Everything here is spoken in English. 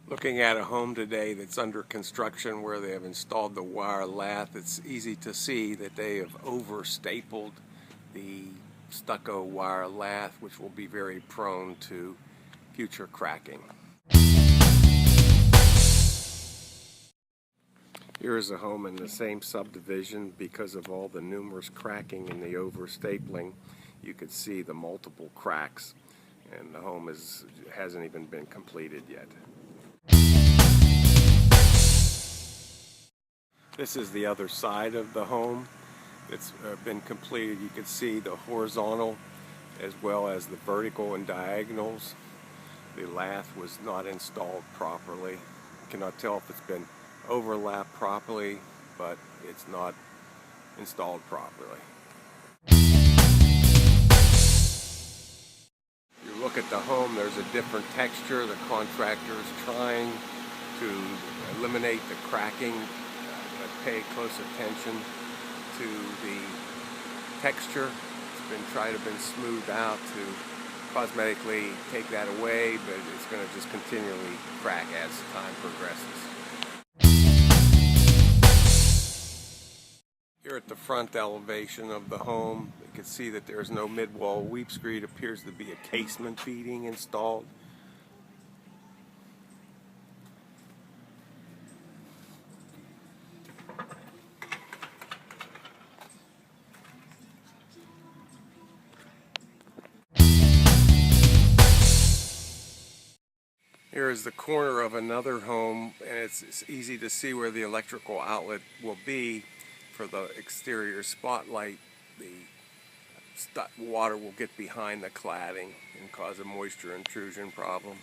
Looking at a home today that's under construction where they have installed the wire lath, it's easy to see that they have over-stapled the stucco wire lath, which will be very prone to future cracking. Here is a home in the same subdivision. Because of all the numerous cracking and the over-stapling, you could see the multiple cracks, and the home hasn't even been completed yet. This is the other side of the home that's been completed. You can see the horizontal as well as the vertical and diagonals. The lath was not installed properly. You cannot tell if it's been overlapped properly, but it's not installed properly. If you look at the home, there's a different texture. The contractor is trying to eliminate the cracking. Pay close attention to the texture. It's been smoothed out to cosmetically take that away, but it's going to just continually crack as time progresses. Here at the front elevation of the home, you can see that there's no mid-wall weep screed. It appears to be a casement beading installed. Here is the corner of another home, and it's easy to see where the electrical outlet will be for the exterior spotlight. The water will get behind the cladding and cause a moisture intrusion problem.